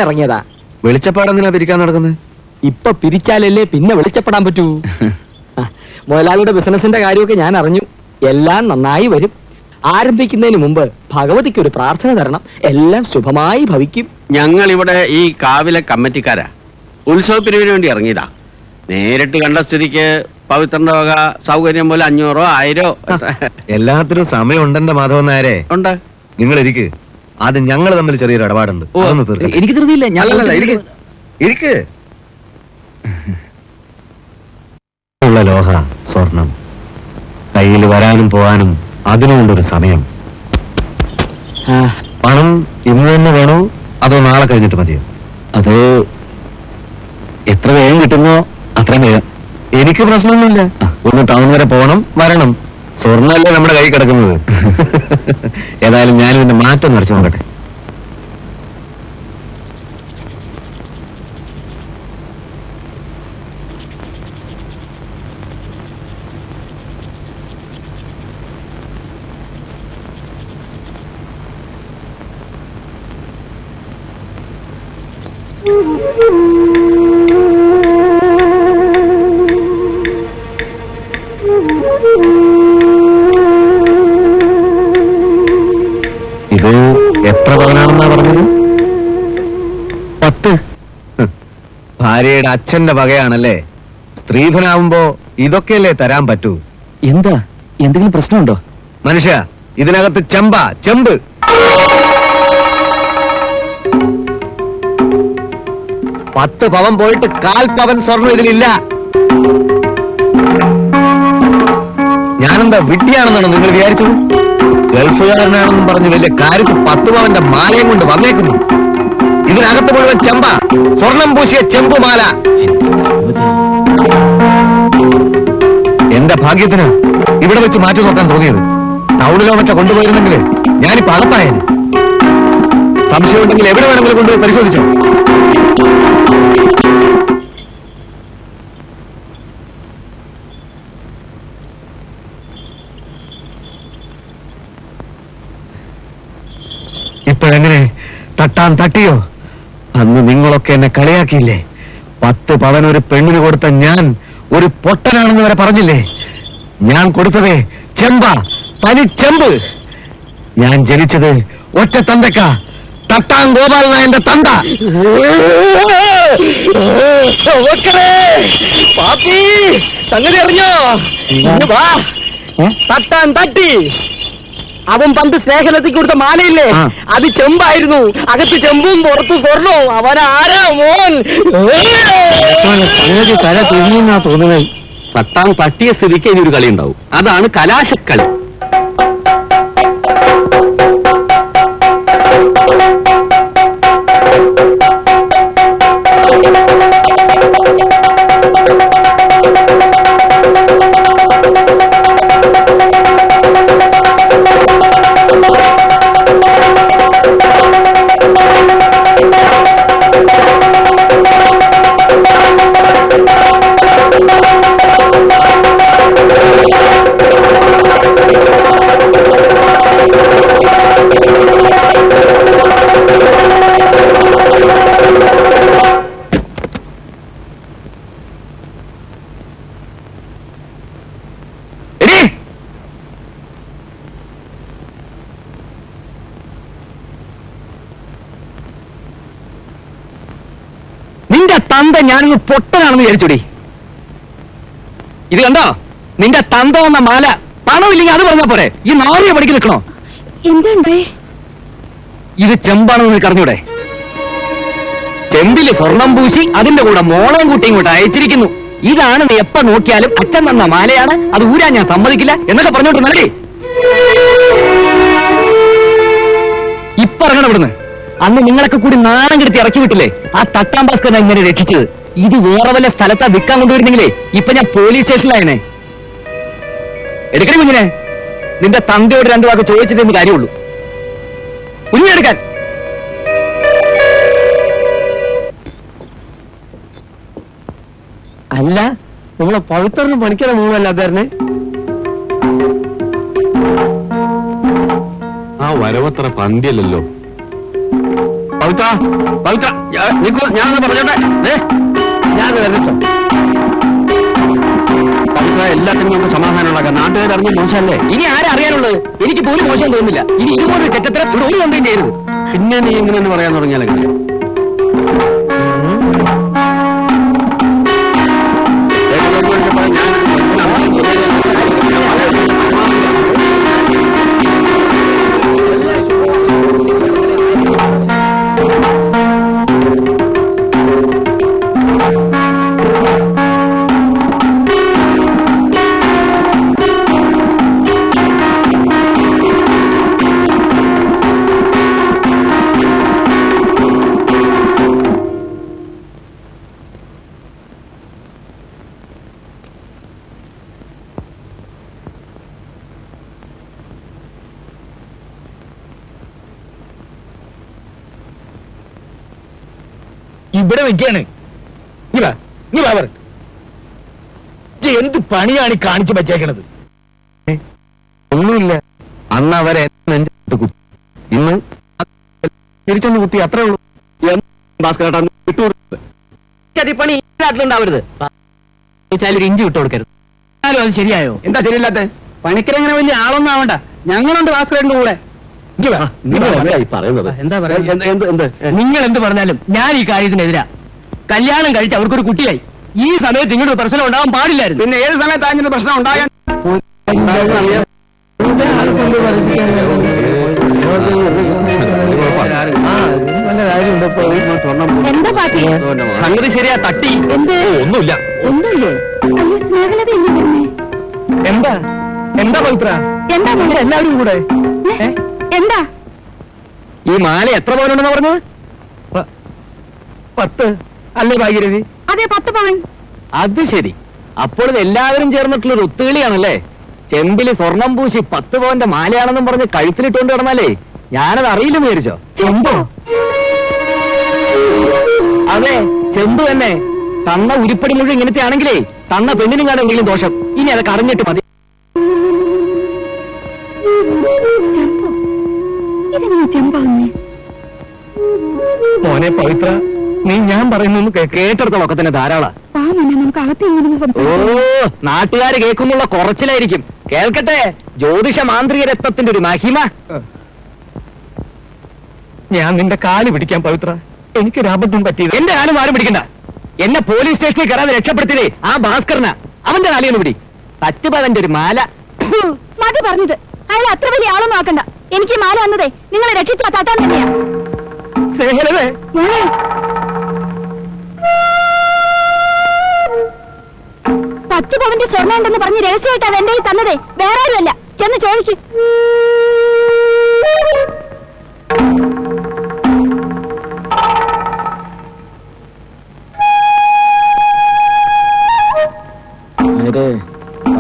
ഇറങ്ങിയതാ. വെളിച്ചപ്പാടെന്തിനാ പിരിക്കാൻ നടക്കുന്നത്? ഇപ്പൊ പിരിച്ചാലല്ലേ പിന്നെ വെളിച്ചപ്പെടാൻ പറ്റൂ. മുതലാളിയുടെ ബിസിനസിന്റെ കാര്യമൊക്കെ ഞാൻ അറിഞ്ഞു. എല്ലാം നന്നായി വരും. ആരംഭിക്കുന്നതിന് മുമ്പ് ഭഗവതിക്ക് ഒരു പ്രാർത്ഥന തരണം. എല്ലാം ശുഭമായി ഭവിക്കും. ഞങ്ങൾ ഇവിടെ ഈ കാവിലെ കമ്മിറ്റിക്കാരാ. ഉത്സവ പിരിവിന് വേണ്ടി ഇറങ്ങിയതാ. നേരിട്ട് കണ്ട സ്ഥിതിക്ക് പവിത്രന്റെ വക സൗകര്യം പോലെ 500 1000 എല്ലാത്തിനും സമയമുണ്ടെന്റെ മാധവൻ നായരെ. ഉണ്ട്. നിങ്ങൾ ഇരിക്ക്. ആദ്യം ഞങ്ങൾ തമ്മിൽ ചെറിയൊരു ഇടപാടുണ്ട്. അതൊന്ന് തീർക്കട്ടെ. എനിക്ക് ധൃതിയില്ല. ഇരിക്ക്. ഉള്ള ലോഹ സ്വർണം കയ്യിൽ വരാനും പോവാനും അതിനുകൊണ്ടൊരു സമയം. പണം ഇന്ന് തന്നെ വേണോ അതോ നാളെ കഴിഞ്ഞിട്ട് മതിയോ? അത് എത്ര വേഗം കിട്ടുന്നോ അത്രയും വേഗം. എനിക്ക് പ്രശ്നമൊന്നുമില്ല. ഒന്ന് ടൗൺ വരെ പോകണം, വരണം. സ്വർണ്ണല്ലേ നമ്മുടെ കൈ കിടക്കുന്നത്. ഏതായാലും ഞാനും ഇതിന്റെ മാറ്റം നിറച്ചു നോക്കട്ടെ. ഇത് എത്ര പവനാണെന്നാ പറഞ്ഞത്? 10. ഭാര്യയുടെ അച്ഛന്റെ വകയാണല്ലേ. സ്ത്രീധനാവുമ്പോ ഇതൊക്കെയല്ലേ തരാൻ പറ്റൂ. എന്താ എന്തെങ്കിലും പ്രശ്നമുണ്ടോ? മനുഷ്യ, ഇതിനകത്ത് ചെമ്പ്. പത്ത് പവൻ പോയിട്ട് 1/4 പവൻ സ്വർണം ഇതിലില്ല. ഞാനെന്താ വിട്ടിയാണെന്നാണോ നിങ്ങൾ വിചാരിച്ചത്? ഗൾഫുകാരനാണെന്നും പറഞ്ഞ് വലിയ കാര്യത്തിൽ 10 പവന്റെ മാലയും കൊണ്ട് വന്നേക്കുന്നു. ഇതിനകത്ത് മുഴുവൻ ചെമ്പ, സ്വർണം പൂശിയ ചെമ്പുമാല. എന്റെ ഭാഗ്യത്തിന് ഇവിടെ വെച്ച് മാറ്റി നോക്കാൻ തോന്നിയത്. ടൗണിലോ മറ്റോ കൊണ്ടുപോയിരുന്നെങ്കിൽ ഞാനിപ്പോ അകത്തായേനെ. സംശയമുണ്ടെങ്കിൽ എവിടെ വേണമെങ്കിലും കൊണ്ടുപോയി പരിശോധിച്ചോ. ഇപ്പോഴെങ്ങനെ തട്ടാൻ തട്ടിയോ? അന്ന് നിങ്ങളൊക്കെ എന്നെ കളിയാക്കിയില്ലേ? 10 പവൻ ഒരു പെണ്ണിന് കൊടുത്ത ഞാൻ ഒരു പൊട്ടനാണെന്ന് വരെ പറഞ്ഞില്ലേ? ഞാൻ കൊടുത്തതേ ചെമ്പ, തനിച്ചെമ്പ്. ഞാൻ ജനിച്ചത് ഒറ്റ തന്തക്ക, തട്ടാൻ ഗോപാലനായന്റെ തന്ത. സംഗതി അറിഞ്ഞോ? തട്ടാൻ തട്ടി. അവൻ പണ്ട് സ്നേഹലത്തേക്ക് കൊടുത്ത മാലയില്ലേ, അത് ചെമ്പായിരുന്നു. അകത്ത് ചെമ്പും പുറത്ത് സ്വർണവും. അവനാരാ മോൻ? സംഗതി തല തിരിഞ്ഞാ തോന്നുന്നത്. തട്ടാൻ തട്ടിയ സ്ഥിതിക്ക് ഇനി ഒരു കളി ഉണ്ടാവും. അതാണ് കലാശക്കളി. നിന്റെ തന്ത ഞാനൊന്ന് പൊട്ടനാണെന്ന് വിചാരിച്ചോടി. ഇത് കണ്ടോ? നിന്റെ തന്ത വന്ന മാല. പണമില്ലെങ്കിൽ അത് പറഞ്ഞാ പോരെ. ഈ നാറിയ പഠിക്ക് നിൽക്കണോ? എന്താ ഇത് ചെമ്പാണെന്ന് നിനക്ക് അറിഞ്ഞൂടെ? ചെമ്പില് സ്വർണം പൂശി അതിന്റെ കൂടെ മോളയും കുട്ടിയും കൂടെ അയച്ചിരിക്കുന്നു. ഇതാണ് നീ എപ്പ നോക്കിയാലും അച്ഛൻ തന്ന മാലയാണ്, അത് ഊരാൻ ഞാൻ സമ്മതിക്കില്ല എന്നൊക്കെ പറഞ്ഞോണ്ടിരുന്നല്ലേ. ഇപ്പൊ ഇറങ്ങണം ഇവിടുന്ന്. അന്ന് നിങ്ങളൊക്കെ കൂടി നാണം കെടുത്തി ഇറക്കി വിട്ടില്ലേ ആ തട്ടാം ഭാസ്കരനെ ഇങ്ങനെ രക്ഷിച്ചത്. ഇത് വേറെ വല്ല സ്ഥലത്താ വിൽക്കാൻ കൊണ്ടുവരുന്നെങ്കിലേ ഇപ്പൊ ഞാൻ പോലീസ് സ്റ്റേഷനിലായനെ. എടുക്കണേ കുഞ്ഞിനെ. നിന്റെ തന്തയോട് 2 വാക്ക് ചോദിച്ചിട്ടേ കാര്യമുള്ളൂ. കുഞ്ഞെടുക്കാൻ. അല്ല, നമ്മളെ പവിത്രനും പണിക്കണ മൂന്നല്ല അതായിരുന്നേ. ആ വരവത്ര പന്തിയല്ലോ. പവിത്ര പവിത്ര നിൽക്കൂ, ഞാനൊന്ന് പറഞ്ഞോട്ടെ. ഞാൻ വരട്ടോ. പവിത്ര, എല്ലാത്തിനും നമുക്ക് സമാധാനം ഉണ്ടാക്കാം. നാട്ടുകാർ അറിഞ്ഞ മോശമല്ലേ? ഇനി ആരാ അറിയാനുള്ളത്? എനിക്ക് പോലും മോശം തോന്നുന്നില്ല. ഇനി ഇതുപോലൊരു ചെറ്റത്തരം ഇവിടെ ഒരു കമ്പയും ചെയ്യരുത്. പിന്നെ നീ ഇങ്ങനെ പറയാൻ തുടങ്ങിയാലെങ്ങനെ? ഇവിടെ വെക്കാണ്. എന്ത് പണിയാണ് കാണിച്ചു വെച്ചേക്കണത്? ഒന്നുമില്ല. അന്ന് അവരെ നെഞ്ചിട്ട് കുത്തി, ഇന്ന് തിരിച്ചൊന്ന് കുത്തി, അത്രേ ഉള്ളൂ. ചതിപ്പണി ഈ നാട്ടിലുണ്ടാവരുത്. ഒരു ഇഞ്ചി വിട്ടു കൊടുക്കരുത്. അത് ശരിയായോ? എന്താ ശരിയല്ലാത്ത? പണിക്കരങ്ങനെ വലിയ ആളൊന്നും ആവണ്ട. ഞങ്ങളുണ്ട് ഭാസ്കരന്റെ കൂടെ. പറയുന്നത് എന്താ പറയാ? നിങ്ങൾ എന്ത് പറഞ്ഞാലും ഞാൻ ഈ കാര്യത്തിനെതിരാ. കല്യാണം കഴിച്ച് അവർക്കൊരു കുട്ടിയായി. ഈ സമയത്ത് ഇങ്ങനൊരു പ്രശ്നം ഉണ്ടാവാൻ പാടില്ലായിരുന്നു. പിന്നെ ഏത് സമയത്ത് അങ്ങനെ പ്രശ്നം ഉണ്ടാകാൻ? എന്താ പാട്ടി? സംഗതി ശരിയാ. തട്ടി ഒന്നുമില്ല. ഒന്നുമില്ലേ? അയ്യോ, സ്നേഹലത ഇല്ലേ വരുന്നേ? എന്താ എന്താ പവിത്ര? എന്താ മോളെ? എല്ലാവരും കൂടെ എന്താ? ഈ മാല എത്ര പവനുണ്ടെന്ന് പറഞ്ഞത്? 10 അല്ലേ ഭാഗ്യരവി? അതെ, 10 പവൻ. അത് ശരി. അപ്പോൾ ഇത് എല്ലാവരും ചേർന്നിട്ടുള്ള ഒരു ഒത്തുകളിയാണല്ലേ? ചെമ്പില് സ്വർണം പൂശി 10 പവന്റെ മാലയാണെന്നും പറഞ്ഞ് കഴുത്തിലിട്ടുകൊണ്ട് കിടന്നാലേ ഞാനത് അറിയില്ലെന്ന് വിചാരിച്ചോ? ചെമ്പോ? അതെ, ചെമ്പ് തന്നെ. തന്ന ഉരുപ്പടി മുഴുവൻ ഇങ്ങനത്തെ ആണെങ്കിലേ തന്ന പെണ്ണിനും കാണാൻ എന്തെങ്കിലും ദോഷം. ഇനി അതൊക്കെ അറിഞ്ഞിട്ട് മതി. ചെമ്പോ? ഇതെങ്ങനെ ചെമ്പാവുന്നേ? മോനെ പവിത്ര, നീ ഞാൻ പറയുന്നു കേട്ടെടുത്തോളൊക്കെ തന്നെ ധാരാള. പാവന്നെ, നമുക്ക് അകത്ത് ഇങ്ങനെ ഓ, സംസാരിക്കാം. നാട്ടുകാര് കേൾക്കുന്നുള്ള കുറച്ചിലായിരിക്കും. കേൾക്കട്ടെ, ജ്യോതിഷ മാന്ത്രിക രത്നത്തിന്റെ ഒരു മഹിമ. ഞാൻ നിന്റെ കാല് പിടിക്കാൻ പവിത്ര. എനിക്കൊരു അബദ്ധം പറ്റിയത്. എന്റെ കാലും ആരും പിടിക്കണ്ട. എന്നെ പോലീസ് സ്റ്റേഷനിൽ കയറാതെ രക്ഷപ്പെടുത്തിയതേ ആ ഭാസ്കരനാ. അവന്റെ കാലിയൊന്ന് പിടി. തച്ചുപവന്റെ ഒരു മാല. മതി പറഞ്ഞത്. അയാൾ അത്ര വലിയ ആളൊന്നും ആക്കണ്ട. എനിക്ക് മാല വന്നതേ നിങ്ങളെ രക്ഷിച്ചാ താത്താൻ തന്നെയാ. സ്നേഹലവേ, മോളെ, 10 പവന്റെ സ്വർണ്ണം ഉണ്ടെന്ന് പറഞ്ഞ് രഹസ്യമായിട്ട് അത് എന്റെ കയ്യിൽ തന്നതേ വേറെ ആരുമല്ല. ചെന്ന് ചോദിക്കും.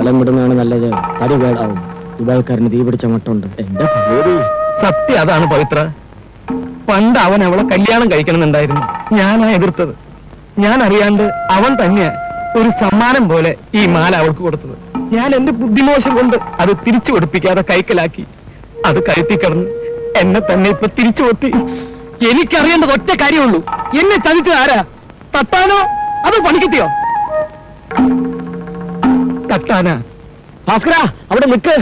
സ്ഥലം വിടുന്നതാണ് നല്ലത്. തടി കേടാവും. ദുബായ്ക്കാരന് തീ പിടിച്ച മട്ടുണ്ട്. എന്റെ ഭഗവതി, സത്യം അതാണ് പവിത്ര. പണ്ട് അവൻ അവളെ കല്യാണം കഴിക്കണമെന്നുണ്ടായിരുന്നു. ഞാനാ എതിർത്തത്. ഞാൻ അറിയാണ്ട് അവൻ തന്നെയാ ഒരു സമ്മാനം പോലെ ഈ മാല അവൾക്ക് കൊടുത്തത്. ഞാൻ എന്റെ ബുദ്ധിമോശം കൊണ്ട് അത് തിരിച്ചു കൊടുപ്പിക്കാതെ കൈക്കലാക്കി. അത് കഴുത്തി കിടന്ന് എന്നെ തന്നെ ഇപ്പൊ തിരിച്ചു കൊത്തി. എനിക്കറിയേണ്ടത് ഒറ്റ കാര്യമുള്ളൂ. എന്നെ ചതിച്ചത് ആരാ? തട്ടാനോ അതോ പണിക്കിട്ടിയോ? തട്ടാനാ. ഭാസ്കര, അവിടെ നിൽക്ക്.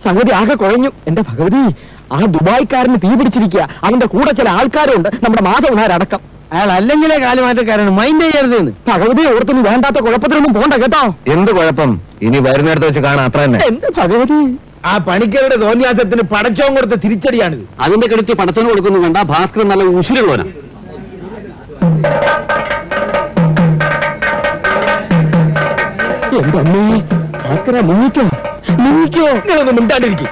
സംഗതി ആകെ കുഴഞ്ഞു. എന്റെ ഭഗവതി, ആ ദുബായ്ക്കാരന് തീ പിടിച്ചിരിക്കുക. അവന്റെ കൂടെ ചില ആൾക്കാരുണ്ട്, നമ്മുടെ മാധവനാരടക്കം. അയാൾ അല്ലെങ്കിലേ കാലുമാറ്റക്കാരാണ്. മൈൻഡ് ചെയ്യരുത്. ഭഗവതി ഓർത്തൊന്നും വേണ്ടാത്ത കുഴപ്പത്തിനൊന്നും പോണ്ട കേട്ടോ. എന്ത് കുഴപ്പം? ഇനി വരുന്നിടത്ത് വെച്ച് കാണാം, അത്ര തന്നെ. എന്റെ ഭഗവതി, ആ പണിക്കരുടെ തോന്നിയാസത്തിന് പടച്ചോൻ കൊടുത്ത തിരിച്ചടിയാണിത്. അതിന്റെ കെടുത്തി പടച്ചോന് കൊടുക്കുന്നു വേണ്ട. ഭാസ്കരൻ നല്ല ഉശിരുള്ളവനാ. എന്റെ അമ്മേ, ഭാസ്കര മുങ്ങിക്കോ, മുങ്ങിക്കോ. നിങ്ങളൊന്നും മിണ്ടാണ്ടിരിക്കും.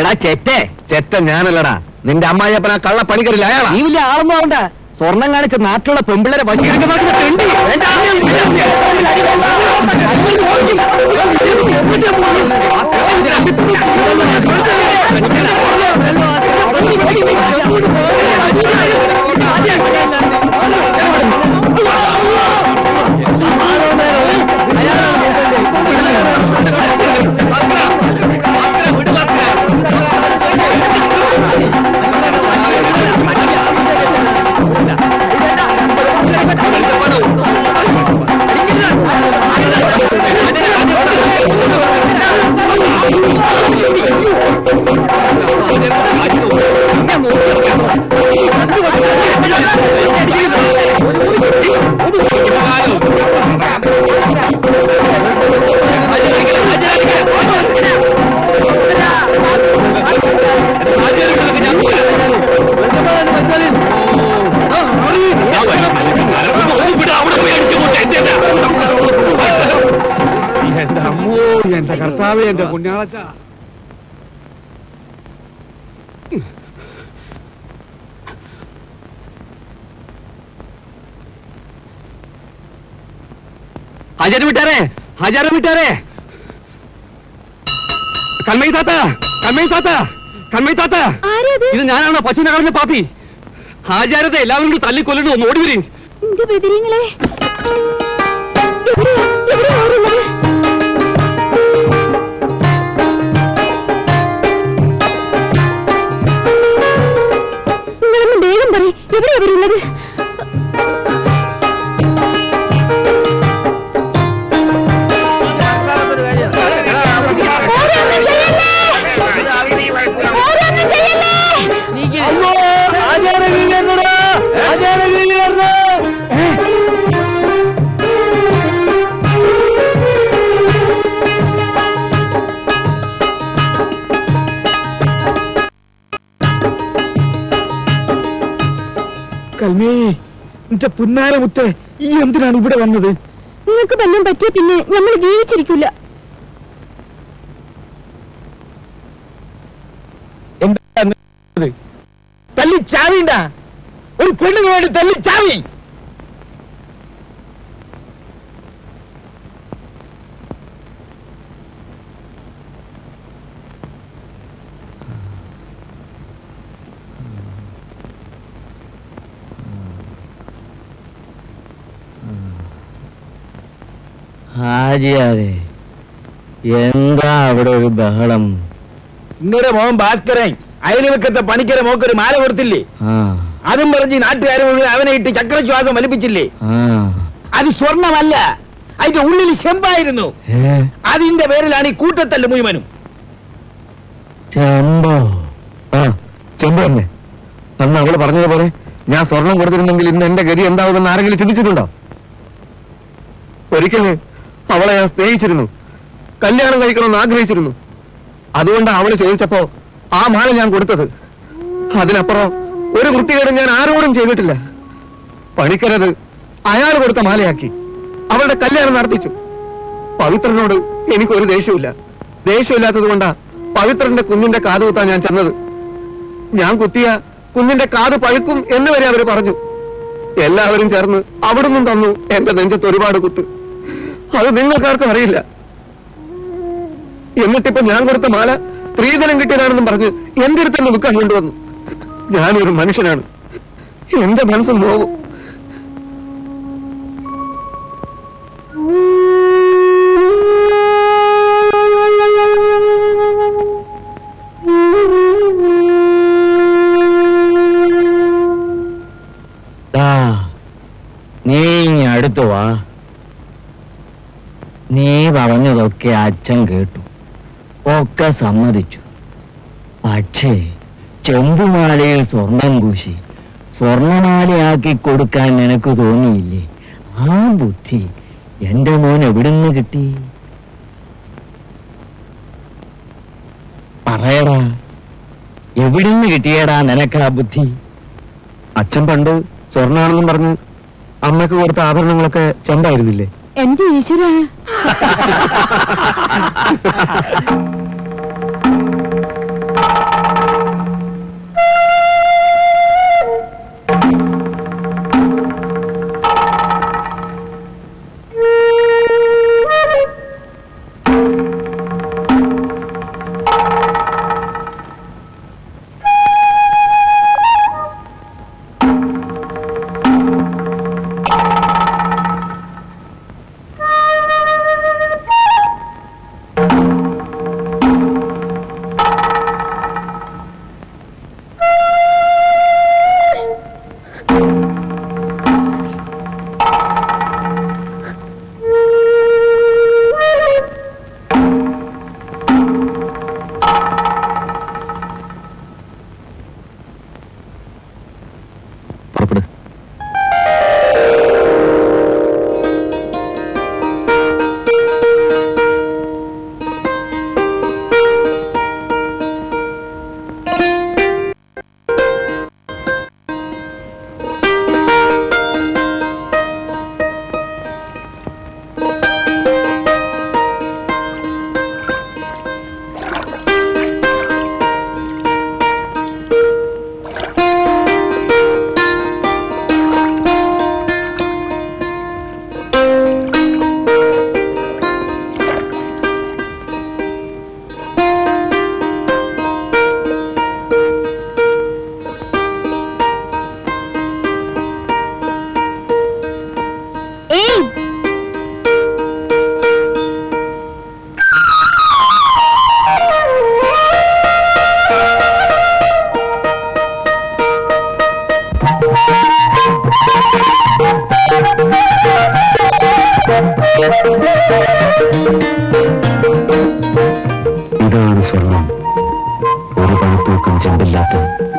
എടാ ചെറ്റേ. ചെറ്റ ഞാനല്ലടാ, നിന്റെ അമ്മായിയപ്പന കള്ള പണിക്കരില്ല അയാളാ. നീ വലിയ ആളൊന്നും ആവണ്ട. സ്വർണം കാണിച്ച നാട്ടിലുള്ള പെമ്പിള്ളരെ വശീകരിക്കുന്ന എന്റെ കർത്താവേ, എന്റെ പുണ്യാളച്ച. ഹജാരം വിട്ടാരേ, ഹജാരം വിട്ടാരേ. കൺമൈ താത്ത, കൺമൈ താത്ത, കൺമൈ താത്ത. ആരത്? ഇത് ഞാനാണോ പശുവിനെ കളഞ്ഞ പാപ്പി? ഹാജാരത്തെ എല്ലാവരും കൂടി തല്ലിക്കൊല്ലണം, ഒന്ന് ഓടി വരും. എന്റെ ബദിരീങ്ങളെ, എവിടെയാ ഓടുന്നത്? നിങ്ങളൊന്ന് വേഗം പറയ്, എവിടെയാ അവരുള്ളത്? കൽമേ, എന്റെ പുന്നാരമുത്തെ, ഈ എന്തിനാണ് ഇവിടെ വന്നത്? നിങ്ങൾക്ക് വല്ലതും പറ്റിയ പിന്നെ നമ്മൾ ജീവിച്ചിരിക്കില്ല. തല്ലി ചാവിണ്ട, ഒരു പെണ്ണിന് വേണ്ടി തല്ലി ചാവി. ഹാജിയാരെ, എന്താ അവിടെ ഒരു ബഹളം? നിങ്ങളുടെ മോൻ ഭാസ്കരൻ അയൽവക്കത്തെ പണിക്കരെ മോക്കൊരു മാല കൊടുത്തില്ലേ? അതും പറഞ്ഞ് നാട്ടുകാരെ മുഴുവൻ അവനെ ഇട്ട് ചക്രശ്വാസം വലിപ്പിച്ചില്ലേ? അത് സ്വർണമല്ല, അതിന്റെ ഉള്ളിൽ ചെമ്പായിരുന്നു. അതിന്റെ പേരിലാണ് ഈ കൂട്ടത്തല്ല് മുഴുവനും. ചെമ്പോ? ചെമ്പ് തന്നെ. അന്ന് അവള് പറഞ്ഞതുപോലെ ഞാൻ സ്വർണം കൊടുത്തിരുന്നെങ്കിൽ ഇന്ന് എന്റെ ഗതി എന്താവുമെന്ന് ആരെങ്കിലും ചിന്തിച്ചിട്ടുണ്ടോ? ഒരിക്കല് അവളെ ഞാൻ സ്നേഹിച്ചിരുന്നു, കല്യാണം കഴിക്കണമെന്ന് ആഗ്രഹിച്ചിരുന്നു. അതുകൊണ്ട് അവള് ചോദിച്ചപ്പോ ആ മാല ഞാൻ കൊടുത്തത്. അതിനപ്പുറം ഒരു വൃത്തികേടും ഞാൻ ആരോടും ചെയ്തിട്ടില്ല. പണിക്കരത് അയാൾ കൊടുത്ത മാലയാക്കി അവളുടെ കല്യാണം നടത്തിച്ചു. പവിത്രനോട് എനിക്കൊരു ദേഷ്യമില്ല. ദേഷ്യമില്ലാത്തത് കൊണ്ടാ പവിത്രന്റെ കുഞ്ഞിന്റെ കാത് കുത്താൻ ഞാൻ ചെന്നത്. ഞാൻ കുത്തിയ കുഞ്ഞിന്റെ കാത് പഴുക്കും എന്ന് വരെ അവര് പറഞ്ഞു. എല്ലാവരും ചേർന്ന് അവിടുന്ന് തന്നു എന്റെ നെഞ്ചത്ത് ഒരുപാട് കുത്ത്. അത് നിങ്ങൾക്കാർക്കും അറിയില്ല. എന്നിട്ടിപ്പോ ഞാൻ കൊടുത്ത മാല സ്ത്രീധനം കിട്ടിയതാണെന്നും പറഞ്ഞ് എന്റെ അടുത്ത് തന്നെ വിൽക്കാൻ കൊണ്ടുവന്നു. ഞാനൊരു മനുഷ്യനാണ്, എന്റെ മനസ്സ് നോവും. നീ അടുത്തു വാ. നീ പറഞ്ഞതൊക്കെ അച്ഛൻ കേട്ടു, ഒക്കെ സമ്മതിച്ചു. പക്ഷേ ചെമ്പുമാലയിൽ സ്വർണം പൂശി സ്വർണമാലയാക്കി കൊടുക്കാൻ നിനക്ക് തോന്നിയില്ലേ? ആ ബുദ്ധി എന്റെ മോൻ എവിടുന്ന് കിട്ടി? പറയടാ, എവിടുന്ന് കിട്ടിയടാ നിനക്ക് ആ ബുദ്ധി? അച്ഛൻ പണ്ട് സ്വർണ്ണാണെന്നും പറഞ്ഞ് അമ്മയ്ക്ക് കൊടുത്ത ആഭരണങ്ങളൊക്കെ ചെമ്പായിരുന്നില്ലേ? എന്റെ ഈശ്വര,